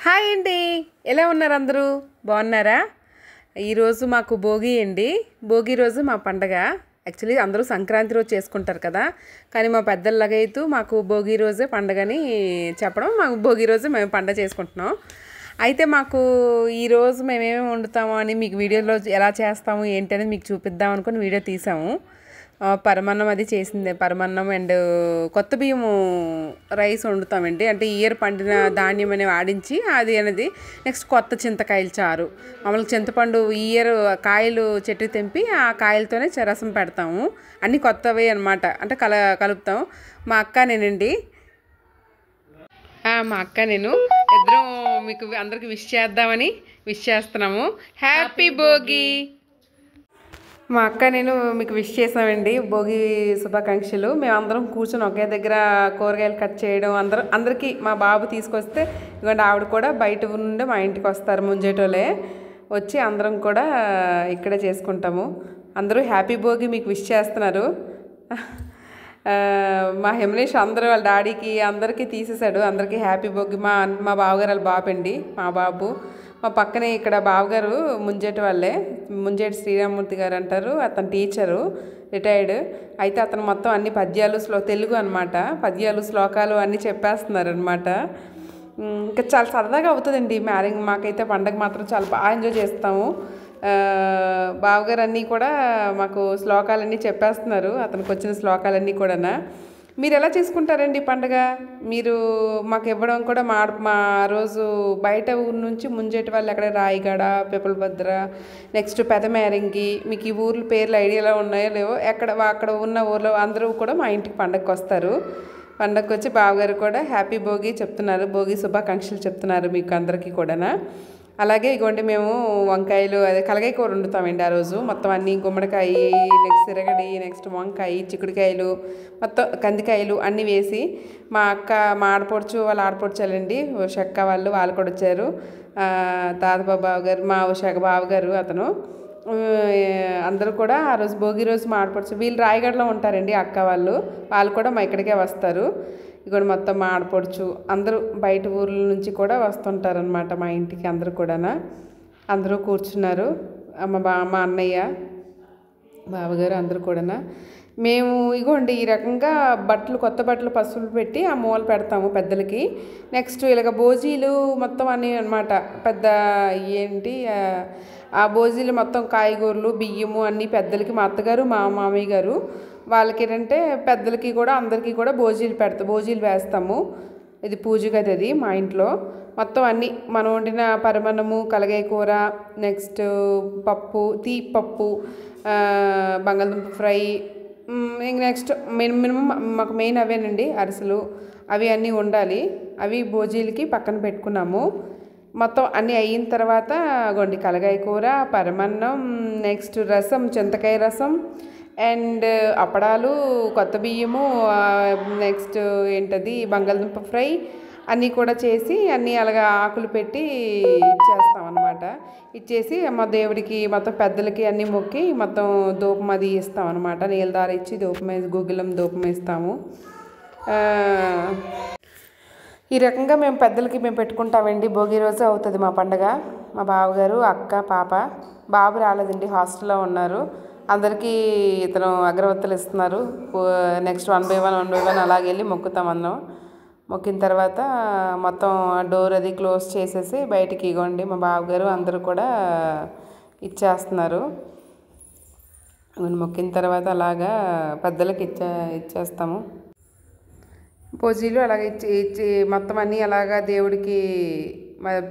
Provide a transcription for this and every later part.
Hi అండి, ఎలా ఉన్నారు అందరూ? బాగున్నారా? ఈరోజు మాకు భోగి అండి. భోగి రోజు మా పండగ. యాక్చువల్లీ అందరూ సంక్రాంతి రోజు చేసుకుంటారు కదా, కానీ మా పెద్దలగైతూ మాకు భోగి రోజే పండగని చెప్పడం, మాకు భోగి రోజు మేము పండగ చేసుకుంటున్నాం. అయితే మాకు ఈరోజు మేమేమి వండుతాము అని మీకు వీడియోలో ఎలా చేస్తాము ఏంటి అనేది మీకు చూపిద్దాం అనుకుని వీడియో తీసాము. పరమాన్నం అది చేసింది, పరమాన్నం అండ్ కొత్త బియ్యము రైస్ వండుతామండి. అంటే ఇయర్ పండిన ధాన్యం అనేవి ఆడించి అది అనేది. నెక్స్ట్ కొత్త చింతకాయల చారు. మామూలుగా చింతపండు ఇయర్ కాయలు చెట్టు తెంపి ఆ కాయలతోనే రసం పెడతాము. అన్నీ కొత్తవి అనమాట. అంటే కలుపుతాం. మా అక్క నేనండి, మా అక్క నేను ఇద్దరం మీకు అందరికి విష్ చేద్దామని విష్ చేస్తున్నాము. హ్యాపీ భోగి. మా అక్క నేను మీకు విష్ చేసామండి, భోగి శుభాకాంక్షలు. మేమందరం కూర్చొని ఒకే దగ్గర కూరగాయలు కట్ చేయడం, అందరికీ మా బాబు తీసుకొస్తే ఇవ్వండి, ఆవిడ కూడా బయట నుండి మా ఇంటికి వస్తారు, ముంజేటోలే వచ్చి అందరం కూడా ఇక్కడే చేసుకుంటాము. అందరూ హ్యాపీ భోగి మీకు విష్ చేస్తున్నారు. మా హిమలేష్ అందరూ వాళ్ళ డాడీకి అందరికీ తీసేశాడు, అందరికీ హ్యాపీ భోగి. మా బావగారు వాళ్ళ బాబు అండి, మా బాబు. మా పక్కనే ఇక్కడ బావగారు ముంజేటి వాళ్ళే, ముంజేటి శ్రీరామూర్తి గారు అంటారు. అతను టీచరు, రిటైర్డ్. అయితే అతను మొత్తం అన్ని పద్యాలు తెలుగు అనమాట, పద్యాలు శ్లోకాలు అన్నీ చెప్పేస్తున్నారు అనమాట. ఇంకా చాలా సరదాగా అవుతుందండి మ్యారేజ్. మాకైతే పండగ మాత్రం చాలా బాగా ఎంజాయ్ చేస్తాము. బావగారు అన్నీ కూడా మాకు శ్లోకాలన్నీ చెప్పేస్తున్నారు, అతనికి వచ్చిన శ్లోకాలన్నీ కూడా. మీరు ఎలా చేసుకుంటారండి పండగ? మీరు మాకు ఇవ్వడం కూడా మా రోజు బయట ఊరు నుంచి ముంజేటి వాళ్ళు ఎక్కడ రాయిగడ, పిపలభద్ర, నెక్స్ట్ పెదమేరంగి, మీకు ఈ ఊర్ల పేర్లు ఐడియాలో ఉన్నాయో లేవో, అక్కడ ఉన్న ఊర్లో అందరూ కూడా మా ఇంటికి పండగకి వస్తారు. పండగకి వచ్చి బావగారు కూడా హ్యాపీ భోగి చెప్తున్నారు, భోగి శుభాకాంక్షలు చెప్తున్నారు మీకు అందరికీ కూడా. అలాగే ఇగోండి, మేము వంకాయలు అదే కలగాయ కూర వండుతామండి ఆ రోజు. మొత్తం అన్నీ గుమ్మడికాయ, నెక్స్ట్ సిరగడి, నెక్స్ట్ వంకాయ, చిక్కుడుకాయలు, మొత్తం కందికాయలు అన్నీ వేసి, మా అక్క మా ఆడపడుచు వాళ్ళ ఆడపడుచాలండి ఉషక్క వాళ్ళు కూడా వచ్చారు. తాతబాబు బావగారు, మా ఉషక్క బావగారు అతను, అందరూ కూడా ఆ రోజు భోగి రోజు మా ఆడపడుచు వీళ్ళు రాయగడలో ఉంటారండి, అక్క వాళ్ళు కూడా మా ఇక్కడికే వస్తారు. ఇక్కడ మొత్తం మా ఆడపడుచు అందరూ బయట ఊర్ల నుంచి కూడా వస్తుంటారనమాట మా ఇంటికి. అందరూ కూడా అందరూ కూర్చున్నారు, మా అన్నయ్య బావగారు అందరూ కూడా. మేము ఇగోండి ఈ రకంగా కొత్త బట్టలు పసుపులు పెట్టి ఆ మూల పెడతాము పెద్దలకి. నెక్స్ట్ ఇలాగ భోజీలు మొత్తం అన్నీ అనమాట. పెద్ద ఏంటి ఆ భోజీలు మొత్తం కాయగూరలు, బియ్యము అన్నీ పెద్దలకి. మా అత్తగారు మా మామయ్య గారు వాళ్ళకి ఏంటంటే పెద్దలకి కూడా అందరికీ కూడా భోజీలు వేస్తాము. ఇది పూజ గది అది మా ఇంట్లో. మొత్తం అన్నీ మనం వండిన పరమన్నము, కలగాయ కూర, నెక్స్ట్ పప్పు, తీపప్పు, బంగాళదుంప ఫ్రై, నెక్స్ట్ మినిమం మాకు మెయిన్ అవేనండి, అరిసెలు అవి అన్నీ ఉండాలి. అవి భోజీలకి పక్కన పెట్టుకున్నాము. మొత్తం అన్నీ అయిన తర్వాత గొండి కలగాయ కూర, పరమన్నం, నెక్స్ట్ రసం, చింతకాయ రసం అండ్ అప్పడాలు, కొత్త బియ్యము, నెక్స్ట్ ఏంటది బంగాళదుంప ఫ్రై అన్నీ కూడా చేసి అన్నీ అలాగా ఆకులు పెట్టి ఇచ్చేస్తాం అనమాట. ఇచ్చేసి మా దేవుడికి మొత్తం పెద్దలకి అన్నీ మొక్కి మొత్తం ధూపం అది ఇస్తాం అనమాట. నీళ్ళదార ఇచ్చి ధూపం వేసి గుగ్గిలం ధూపం వేస్తాము. ఈ రకంగా మేము పెద్దలకి పెట్టుకుంటామండి. భోగి రోజు అవుతుంది మా పండగ. మా బావగారు, అక్క, పాప. బాబు రాలేదండి, హాస్టల్లో ఉన్నారు. అందరికీ ఇతను అగరవత్తులు ఇస్తున్నారు. నెక్స్ట్ 1 by 1 అలాగే వెళ్ళి మొక్కుతాం అందరం. మొక్కిన తర్వాత మొత్తం డోర్ అది క్లోజ్ చేసేసి బయటికి ఇగోండి మా బావగారు అందరూ కూడా ఇచ్చేస్తున్నారు. మొక్కిన తర్వాత అలాగా పెద్దలకి ఇచ్చేస్తాము. భోజీలు అలాగ ఇచ్చి మొత్తం అన్నీ అలాగా దేవుడికి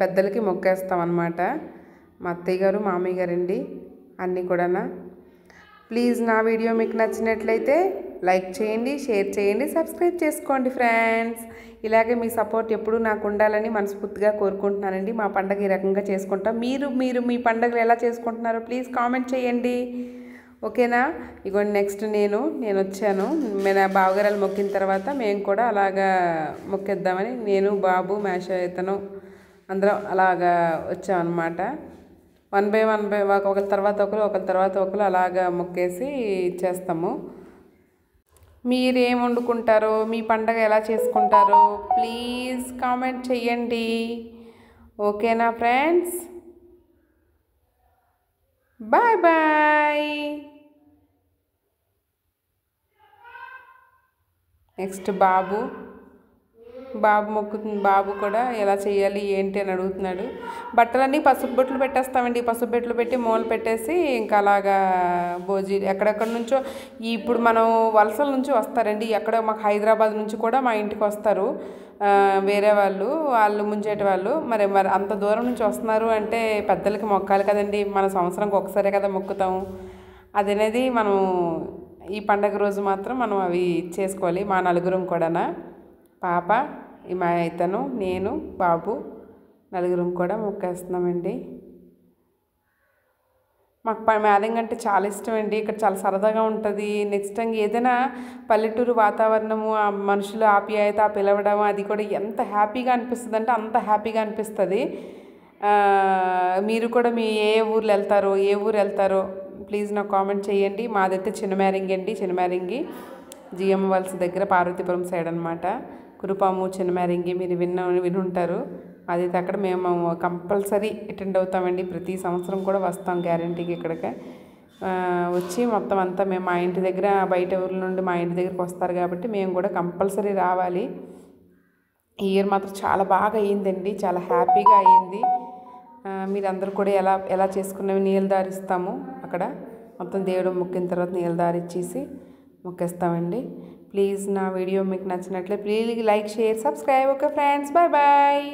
పెద్దలకి మొక్కేస్తాం అన్నమాట. మా అత్తయ్య గారు, మామయ్య గారండి అన్నీ కూడా. ప్లీజ్ నా వీడియో మీకు నచ్చినట్లయితే లైక్ చేయండి, షేర్ చేయండి, సబ్స్క్రైబ్ చేసుకోండి ఫ్రెండ్స్. ఇలాగే మీ సపోర్ట్ ఎప్పుడూ నాకు ఉండాలని మనస్ఫూర్తిగా కోరుకుంటున్నానండి. మా పండగ ఈ రకంగా చేసుకుంటాం. మీరు మీ పండుగలు ఎలా చేసుకుంటున్నారో ప్లీజ్ కామెంట్ చేయండి, ఓకేనా? ఇగోండి నెక్స్ట్ నేను వచ్చాను. నా బావగారాలు మొక్కిన తర్వాత మేము కూడా అలాగా మొక్కేద్దామని నేను, బాబు, మేష ఇతను అందరం అలాగా వచ్చామన్నమాట. 1 by 1 ఒకరి తర్వాత ఒకరు అలాగా మొక్కేసి ఇచ్చేస్తాము. మీరేం వండుకుంటారో, మీ పండగ ఎలా చేసుకుంటారో ప్లీజ్ కామెంట్ చేయండి, ఓకేనా ఫ్రెండ్స్? Bye bye. నెక్స్ట్ బాబు మొక్కుతుంది. బాబు కూడా ఎలా చేయాలి ఏంటి అని అడుగుతున్నాడు. బట్టలన్నీ పసుపు బొట్లు పెట్టేస్తామండి. పసుపు బొట్లు పెట్టి మూల పెట్టేసి ఇంకా అలాగా ఎక్కడెక్కడి నుంచో ఇప్పుడు మనం వలసల నుంచి వస్తారండి. ఎక్కడ మాకు హైదరాబాద్ నుంచి కూడా మా ఇంటికి వస్తారు వేరే వాళ్ళు ముంచేటి వాళ్ళు. మరి అంత దూరం నుంచి వస్తున్నారు అంటే పెద్దలకి మొక్కాలి కదండి. మన సంవత్సరంకి ఒకసారే కదా మొక్కుతాము. అదనేది మనం ఈ పండగ రోజు మాత్రం మనం అవి చేసుకోవాలి. మా నలుగురం కూడా, పాప, మా ఇతను, నేను, బాబు నలుగురం కూడా మొక్కేస్తున్నామండి. మాకు మ్యారేజ్ అంటే చాలా ఇష్టం అండి. ఇక్కడ చాలా సరదాగా ఉంటుంది. నెక్స్ట్ టైం ఏదైనా పల్లెటూరు వాతావరణము, ఆ మనుషులు ఆప్యాయత, పిలవడం అది కూడా ఎంత హ్యాపీగా అనిపిస్తుంది అంటే అంత హ్యాపీగా అనిపిస్తుంది. మీరు కూడా ఏ ఊరు వెళ్తారో ప్లీజ్ నాకు కామెంట్ చేయండి. మాదైతే చిన్నమేరింగి అండి. చిన్నమేరింగి జిఎం వలస దగ్గర పార్వతీపురం సైడ్ అనమాట. కురుపాము చిన్నమేరింగి మీరు వినుంటారు. అదైతే అక్కడ మేము కంపల్సరీ అటెండ్ అవుతామండి. ప్రతి సంవత్సరం కూడా వస్తాం గ్యారంటీకి ఇక్కడికి వచ్చి మొత్తం అంతా మేము మా ఇంటి దగ్గర బయట ఊర్ల నుండి మా ఇంటి దగ్గరికి వస్తారు కాబట్టి మేము కూడా కంపల్సరీ రావాలి. ఈ ఇయర్ మాత్రం చాలా బాగా అయ్యిందండి. చాలా హ్యాపీగా అయ్యింది. మీరందరూ కూడా ఎలా చేసుకున్నవి నీళ్ళు దారిస్తాము అక్కడ మొత్తం దేవుడు మొక్కిన తర్వాత నీళ్ళు దారిచ్చేసి మొక్కేస్తామండి. ప్లీజ్ నా వీడియో మీకు నచ్చినట్లే please like, share, subscribe. Okay friends, bye bye.